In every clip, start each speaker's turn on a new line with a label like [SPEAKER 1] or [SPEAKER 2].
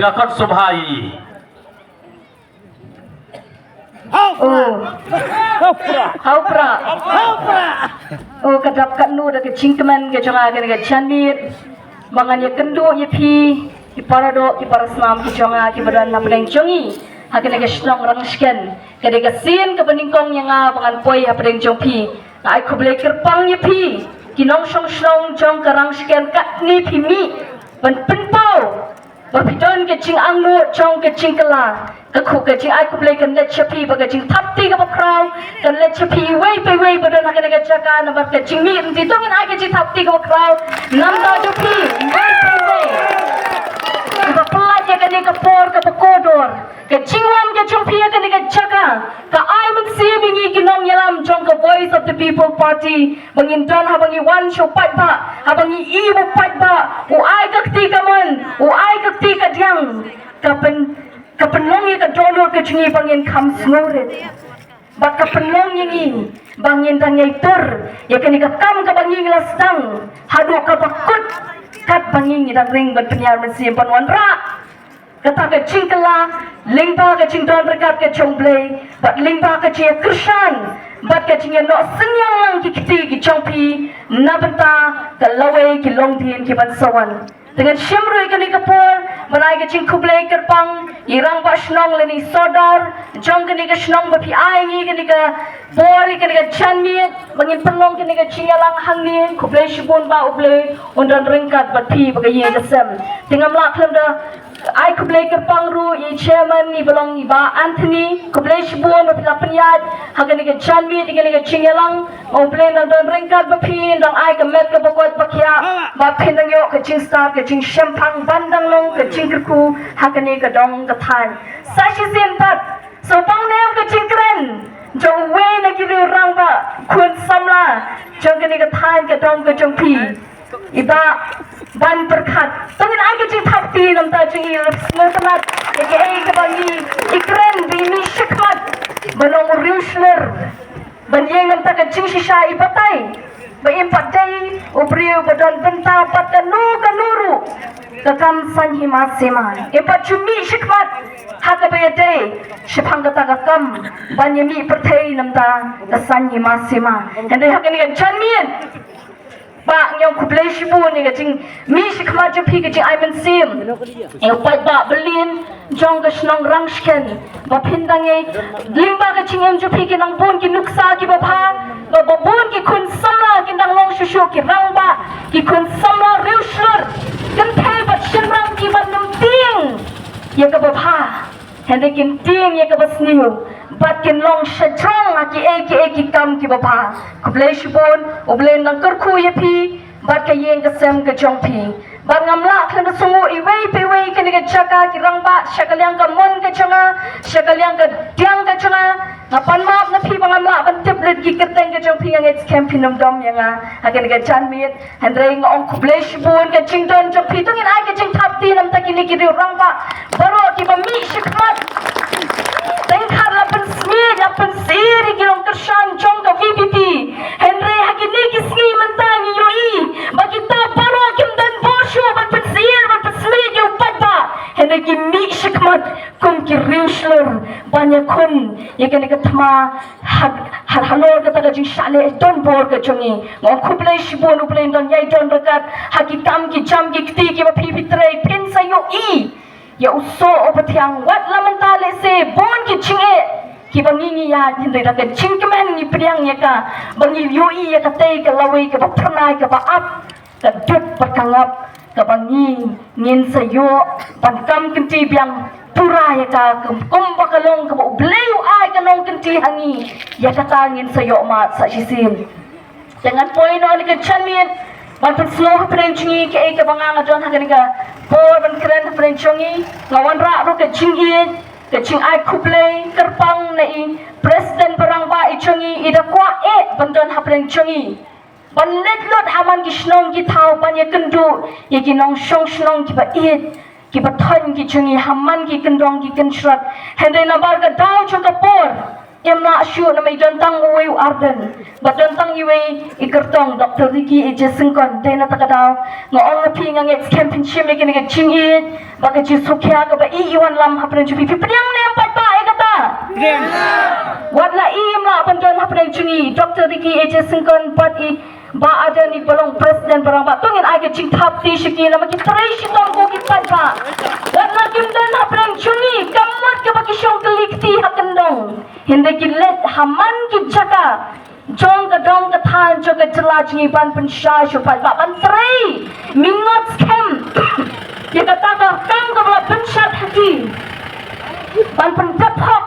[SPEAKER 1] Dengan kot subhai.
[SPEAKER 2] Haupra. Oh kadap kat nu dah kecingkeman ke jonga ke chanit. Bangan ya kendu ya pi. Ki parado ki paraslam ki jonga ki badan na pedeng jongi. Hakin ke strong rang sken. Ke de sin ke beningkong yang bangan poi ha pedeng jong pi. Na ai khoble kerpang ya pi. Ki nong song jong ke rang sken kat ni pi mi. Ban penpau. Bapidon ke cing angnu jong ke cing kela. Aku kecing aku boleh kan let cepi bagai cing tapti ke bakrau kan let cepi way badan nak kena cakap nampak kecing mi nanti tu kan aku cing tapti ke bakrau nampak cepi way iba pelaj ya kan ke por ke pekodor kecing wan ke cepi ya kan ke cakap ke ai mensia bingi kinong yalam jong ke voice of the people party mengindon habangi one show pat ba habangi ibu pat ba ai kakti kaman ai kakti kadiang kapenlong ye ka dolor ke chingi bangin kam snoret bak kapenlong ye bangin tang ye tur ye kani ka kam ka bangin lastang hadu ka bakut kat bangin dang ring ban penyar mensi panwan ra kata ke cingkela lingba ke cingdon rekat ke chongble bat lingba ke cie krishan bat ke cinge no senyang lang ki kiti ki chongpi nabenta ka lawe ki longdien ki ban sawan dengan syamrui kani kapur malai ke cing kublai kerpang irang ba shnong leni sodar jong kani ke shnong ba pi ai ni kani ke bori kani ke chanmiet bangin penong kani ke cingalang hangni kublai shibun ba ublai undan ringkat ba pi ba ye kesem dengan lak lem da ai kublai kerpang ru ye chairman ni belong ni ba Anthony kublai shibun ba pi lapanyat hagani ke chanmiet kani ke cingalang ublai undan ringkat ba pi dang ai ke met ke bokot ba kya ba pinang yo ke cing star ke cing shampang bandang long ke cing kerku hakani ke dong ke tan sashi sempat so pang nem ke cing keren jong we na ki rang ba kun samla jong kani ke tan ke dong ke jong pi iba ban perkat tengin ai ke cing thapti nam ta cing i smotamat ke ke bangi ikren bi mi shikmat banong riusler ban yeng nam ta ke cing shisha ibatai ba impat dai ubriu badan benta pat kanuru kakam sanhi masema impat cumi shikmat hakabe dai shipang kata kakam banyami pertai namta sanhi masema ende hakani kan chanmien ba nyong kublai shibu ni ka jing mi shikmat ju pi ka jing aimen sim eu pat ba berlin jong ka shnong rangshken ba phindang e limba ka jing em ju pi ki nang bon ki nuksa ki ba pha ba bon ki kun samla ki nang long shushu ki rangba ki kun samla riushur kan thai ba shimrang ki ba nam ting ye ka ba pha hende kin ting ye ka ba sniu bat kin long shajang ki kam ki ba pha kublai shibon ublai nang kurku ye pi bat ka yeng ka sem ka jong pi bat ngamla khan ka sungu I wei pe wei kan ka chaka ki rangba shakalyang ka mon ka changa shakalyang ka diang ka changa ngapan map na pi bangamla ban tablet ki keteng ka jong pi yang it's campinum dom yang akan ka chan mit hendrai ngong kublai shibon ka chingdon jong pi tungin ai ka ching thapti nam ta kini ki rangba baro ki ba mi shikmat tengkar lapan smir lapan siri kirong kershan jong ka VPP hendrai hakini ki sni mentang yoi bagi ta baro kim dan bosho lapan sir lapan smir yo patba hendrai ki mi shikmat kum ki riushler banyak kun ye kan ka thma har halor ka ta jing shale don bor ka jongi ngong kublai shibon ublai don yai don rakat haki kam ki jam ki kti ki ba phi trai pin sa yo ya uso opatiang wat lamanta lese bon ki chinge ki bangi ya hindai da chingkemen ni priang ya ka bangi yoi ya ka tei ka lawai ka pranai ka ba ap ka dut pakangap ka bangi ngin sayo pankam kinti biang pura ya ka kum bakalong ka bleu ai ka nong kinti hangi ya ka tangin sayo ma sa sisin dengan poin ni ka chanmin ban slow prenching ke ke banganga jon hagan ka por ban kren prenchongi lawan ra ro ke chingi ke ching ai kuplei kerpang nei president barang ba ichongi ida kwa ban don ha prenchongi ban let lot haman ki shnong ki thau ban ye kendu ye ki nong shong shnong ki ba ki ba thon ki chungi haman ki kendong ki kenshrat hende na bar ka dau chong ka por Emma syu na may dantang uwi arden. Badantang iwi ikertong Dr. Ricky Ejesengkon. Day na takadaw. Nga ong api nga ngets championship may kiniga chingit. Baka jisukya ka ba iiwan lam hapren jupi. Pipidyang na yung patpa ay kata. Wadla iim la pandon hapren chungi. Dr. Ricky Ejesengkon pat i ba ada ni balong presiden barang ba tungin aga ching tap ti shiki na makitray shitong ko kitpa. Wadla kimdan hapren chungi. Kamot ka baki syong kelikti hakendong. Hindi gilet haman kijaka jong ka dong ka tan jong ka jelaj ni ban pensya syupat ba ban tray mingot scam ya kata ka kam ka bala pensya hati ban pendapok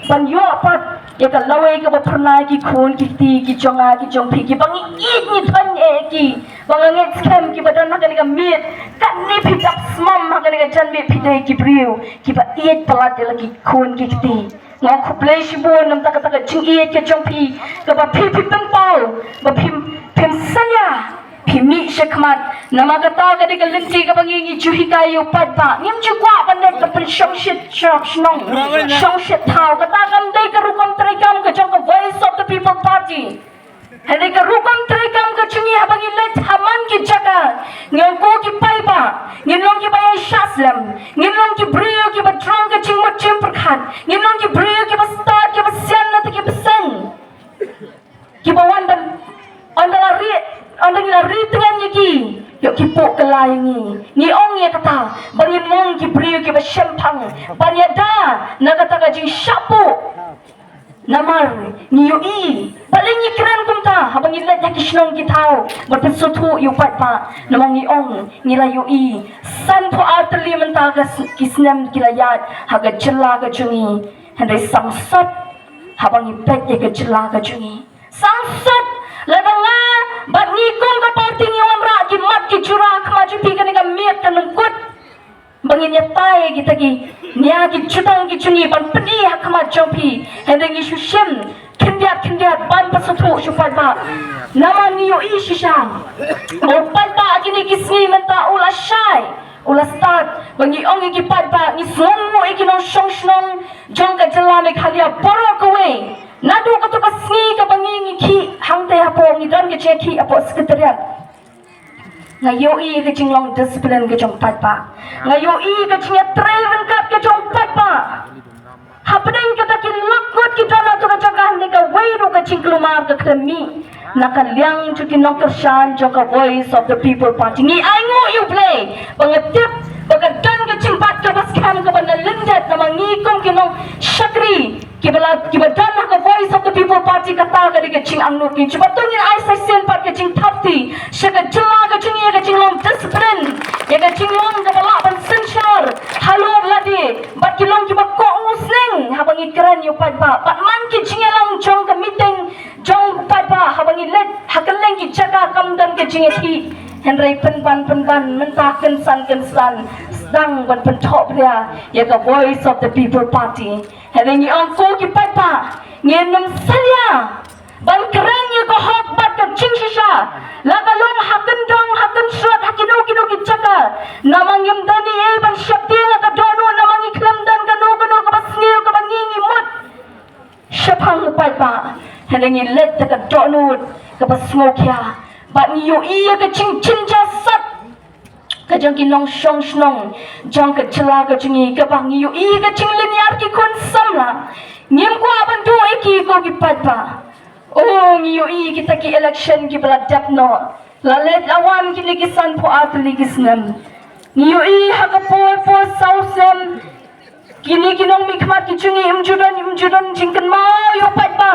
[SPEAKER 2] ban yo pat ya ka laway ka ba pernah ki khun ki ti ki jonga ki jong pi ki bangi it ni than ki bangi scam ki badan ka ni ka mit kan ni pidap smam ka ni ka jan mi pidai ki briu ki ba it palat lagi khun ki ti ngau kuplay shibun nam taka taka ching iet ke chong pi ka ba pi penpau ba pim sanya pimi shekmat nama kata ka de kalenti ka bangi juhi kayu pat ba ngim jugwa panet ka pen shong shit snong shong shit thau kata kam dei ka rukom trai kam ka chong ka voice of the people party hede ka rukom trai kam ka chungi habangi let haman ki jaka ngau ko ki pai ba ngilong ki bayai shaslam ngilong ki brio ki ba drong ka ching mo chim perkhan ngilong ki brio ki ba start ki ba sian na ki ba sen ki ba wandan andala ri tengan ki yo ki po kelai ni ong ye kata bangin mong ki brio ki ba shampang banya da na kata ka jing shapo namar ni yo i paling ni kran kumta habang ilat ya kishnong kitao berpesutu yu pat pa namang ni ong nila yu i san po atli menta ka kisnam kilayat haga jela ka jungi handai sangsat habang ipet ya ka jela ka jungi sangsat ladanga bat ni kong ka party ni amra ki mat ki jurak maju pi ka ni ka miet ka nungkut bangin ya tai kita ki nya ki chutang ki chungi ban pni hakma jompi hendeng isu shem kindiat ban pasatu syufat ba nama niyo ishisha opat ba agini kisni menta ula shai ula start bangi ongi ki pat ba ni somo ikino shong shnong jong ka jalame khalia boro kowe nadu ka to ka sni ka bangi ngi ki hangte hapo ni dan ke cheki apo sekretariat ngayo i ke jinglong disiplin ke jong pat pa ngayo i ke jingya trail rengkap ke jong pat pa hapdeng kita ki lakut ki dana to ka jagah ni ka weiru ka jinglumar ka kremi nakan liang chuki nokter shan jong ka voice of the people party ni aingo you play bangetip bagadan ke jingpat ka bas kam ka bana lindat nama ngikong ki nong shakri kibadan ka voice of the people party kata ka ke jing angnur ki chuba tungin ai sai sen pat ke jing thapti shaka jela ka jing ye ka jing long discipline ye ka jing long ka bala ban senshar halo ladi bat ki long ki ba ko musling habang ikran yu pat ba bat man ki jing long jong ka meeting jong pat ba habang let hakaleng ki jaga kamdan ke jing thi henry penban mentaken san sedang ban pentok dia ya ka voice of the people party henry ong ko ki pat ba ngenum salia ban keren ye ko hot bat ka ching shisha la ka long hakan dong hakan shot hakino kino ki chaka namang yum dani e ban shakti la ka dono namang iklam dan ka no ka basngi ka bangingi mut shapang pat ba henry let ka dono ka basngokya bat ni yo iya ka ching chinja sat ka jong ki long shong shnong jong ka chla ka chingi ka bang yo iya ka ching linear ki kon samla ngim ko aban do iki ko ki pat ba oh ngiyo i kita ki election ki bala dapno lalet awan ki ligisan po at ligisnam ngiyo i hakapol po sausem kini kinong mikmat ki chungi imjudan jingkan mau yo pat ba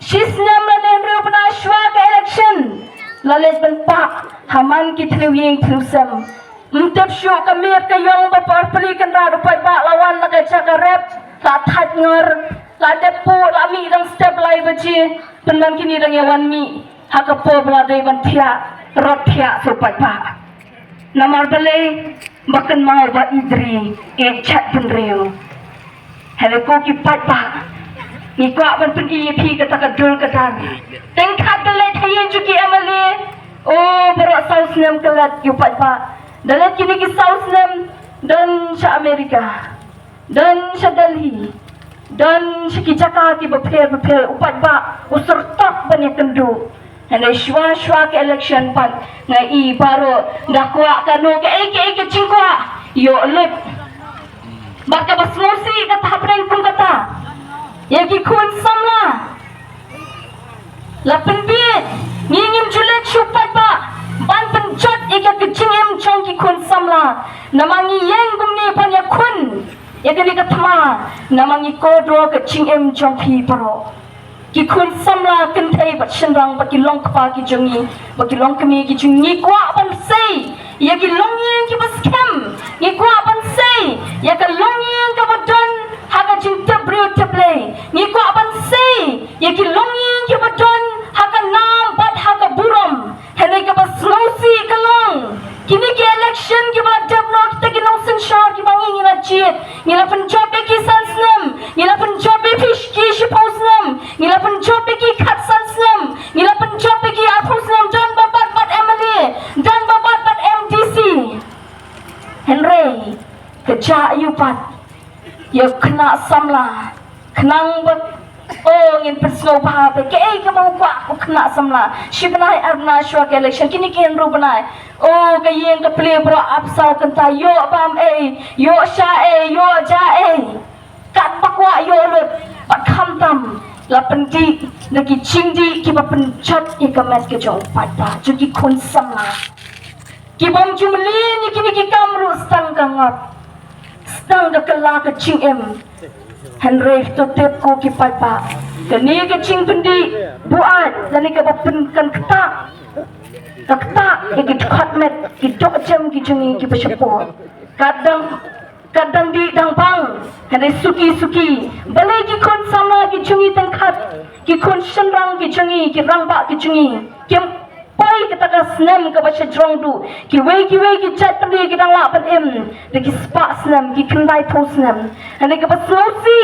[SPEAKER 2] shisnam lanen rio pna shwa ka election lalet ban pa haman ki thluying thlusam mtep shu ka mir ka yong ba parpali kan ra pat ba lawan la ka chaka rep ta that ngor la depo la mi dang step lai baji penman kini dang yawan mi hakapo bla dai ban thia rot thia so pat ba namar bale bakan mau ba idri e chat pun reu hele ko ki pat ba ni ko ban pen EP ka ta ka dul ka dan teng khat bale thayen ju ki amale o bro south nam kalat yu pat ba dalat kini ki south nam dan sa Amerika dan sa Delhi dan sikijaka ki bapel upat ba usertak banyak kendu ane shwa ke election pan ngai baro dakwa kanu ke cingkwa yo lep baka basmosi kata hapreng pun kata yaki kun samla lapen biet ngingim julet shupat ba ban penjat ika kecingem chong ki kun samla namangi yeng gumni pan yakun yakani katma namangi kodro kecingem chong pi paro ki kun samla kentai bat shenrang bat ki long kpa ki jongi bat ki long kemi ki jungi kwa ban sei yaki long yeng ki baskem ni kwa ban sei yaka long yeng ka badon haga jing tabrio tablay ni kwa ban sei yaki long yeng ki badon haga nam bat haga buram henai ka bas ngausi kalong kini ki election ki ba debno kita ki nong senshar ki bangi ngila jit ngila penjob ki sansnem ngila penjob fish ki shiposnem ngila penjob ki khatsansnem ngila penjob ki aphusnem dan babat bat MLA dan babat bat MDC Henry keja yupat ya kena samla kenang bat oh ngin persno ba ke ka mau kwa ko kena samla shibnai arna shwa ke election kini ki enru banai oh ka yen ka play bro apsal kanta yo bam yo sha yo ja kat bakwa yo lut pat kham tam la pendi lagi chingdi ki ba penchat ki ka mes ke jong pada juki khun samla ki bom jumli ni kini ki kamru stang kangap stang ka kala ka chingem Henry to tep ko ki papa kani ka ching pendi buat lani ka bapen kan ketak ki khatmet ki dok jam ki jungi ki beshepo kadang di dang bang Henry suki balai ki kon sama ki jungi tengkat ki kon shenrang ki jungi ki rangba ki jungi kim pai kita ka snem ka bashe drong du ki wei ki chat pendi ki dang la pan em de ki spa snem ki kendai po snem ane ka baslosi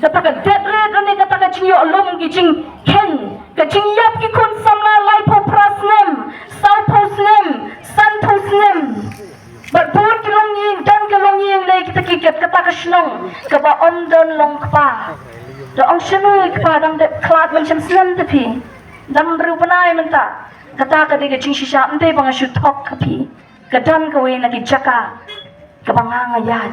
[SPEAKER 2] kata ka dead red ane kata ka ching yo lom ki ching ken ka ching yap ki kon samla lai po prasnem sal po snem san po snem but bon ki long ying dan ka long ying le kita ki kata ka shnong ka ba on don long kpa do ong shnu kpa dang de klat man cham snem de pi dam ru panai menta kata ka de ka ching shisha mte bang shu thok kapi kadan ka we na ki jaka ka banga ngayat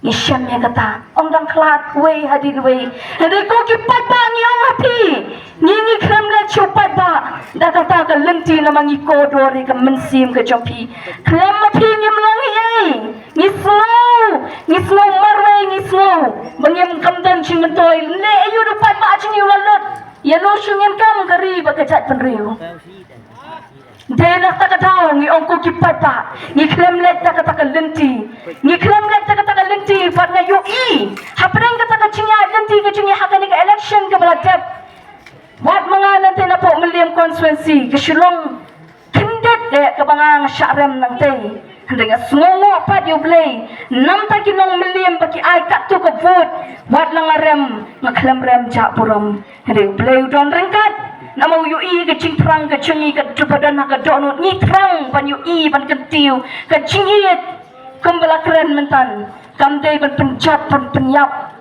[SPEAKER 2] ni syam ya kata ong dang klat we hadin we hade ko ki pata ni ong api ni krem le chupat ba da kata ka lenti na mangi ko do ri ka mensim ka jompi krem api ni mlong ye ni slow marwe ni slow bangem kamdan ching toy le ayu do pat ba ching yu lat ya no shungem kam kari ba ka chat penriu Dena takatao ni ongko kipata ni kremlet takataka lenti ni kremlet takataka lenti fat nga UI hapreng kataka chinya lenti ka chinya hakani ka election ka baladap wat mga nanti na po William constituency ka shulong kindet de ka banga syarem nang tay hande nga sungo pat yu play nam ta kinong William baki ay katu ka vote wat lang rem nga klem rem ja purom hande play don rengkat Namo UI ke cing terang ke cengi ke dupadan ke dono ni terang ban UI ban kentiu ke cingit kembala keren mentan kamdei ban penjat ban penyap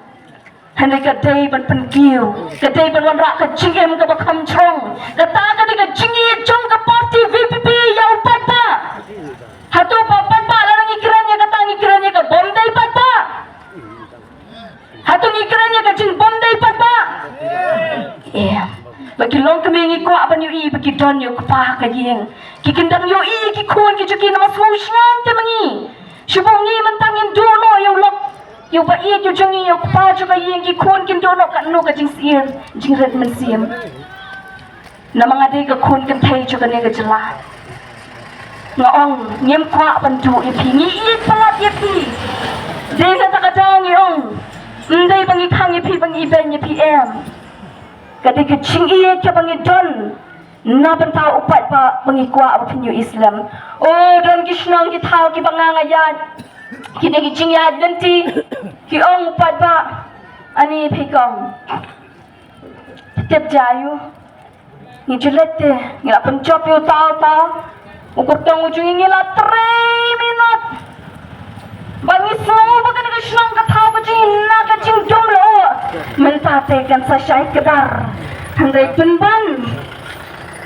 [SPEAKER 2] hendak ke dei ban penkiu ke dei ban wanrak ke cingem ke bakam chong ke ta ke cingit chong ke parti VPP ya upat pa hatu papat pa larang ikirannya kata ikirannya ke bomdai pat pa hatu ikirannya ke cing bomdai pat pa bagi long kami ngi ko apan UI bagi don yo kpa ka yeng ki kendang yo I ki kon ki juki nama solution te mangi shubong ni mentangin dono yo lok yo ba I yo jangi yo kpa juga yeng ki kon kin dono kan no ka jing sir jing red men sim na mga de ka kon kan thai juga ne ka jela nga ong nyem kwa apan du I pi ngi I palat ye pi de ka ta ka dong yong ndai bangi khang ye pi bangi ben ye PM kadi kecing iya ke bangi don na bentau upat pa bangi kwa apa penyu Islam oh don kisnong ki thau ki banga ngayat kini kecing ya lenti ki ong upat pa ani phikong tep jayu ni julete ni la pencop yu tau ukur tong ujung ni la 3 minit bangi semua bagai kisnong ka thau kecing na kecing jom lo Menpatekan sa syai kedar. Handai penban.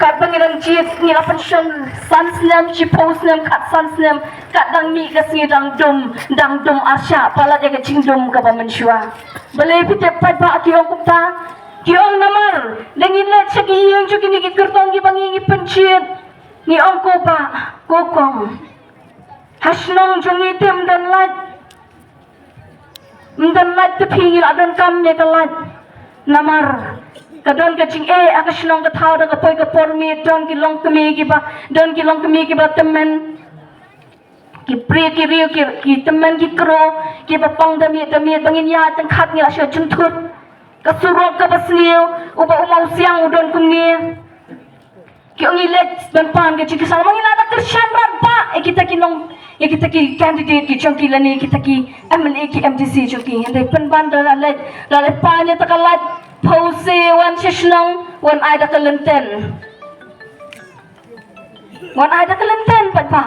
[SPEAKER 2] Kat bangiran jit ngilapan syon sansnem ciposnem kat sansnem kat dang mi kasngi dang dum asya pala jaga cingdum ka pamensyua. Bale pite pat ba ki ong kupa ki ong namar dengin let sa ki yung juki ni kertong ki bangi pencit ni ong kupa kokong. Hasnong jungi tem dan lat. Mdan lat tepingil adan kam ne kalat. Namar kadon ka ching akas nong ka thau da ka poi ka pormi don ki long kemi ki ba temen ki pri ki riu ki temen ki kro ki ba pang dami bangin ya tang khat ni asyo chuntut ka surok ka basniu uba umau siang udon kumni ki ongi let dan pan ka ching sang mangila na krisyan ba kita ki candidate ki chong ki lani kita ki MNA ki MDC chong ki handai penban da let pan ya takalat Pose wan sisnong wan ay da kalenten. Wan ay da kalenten pa.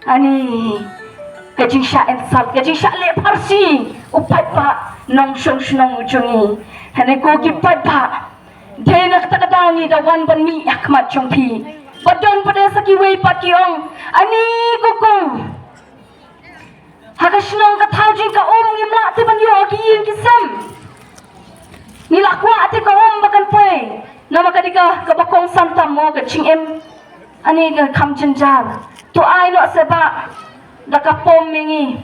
[SPEAKER 2] Ani kajing sya ensal kajing sya le parsi upat pa nong shnong ujungi. Hane ko ki pat pa. Day nak takadangi da wan ban mi akmat chongpi. Badon pada sakiway pat kiong. Ani kukong. Hakasnong ka taujing ka ngimla te ban yo ki yin kisam. Nila kwa ate ko bakan pay nama kadika kabakong santam mo ka ching em ani ka kam jenjar to ai no seba da ka pom mingi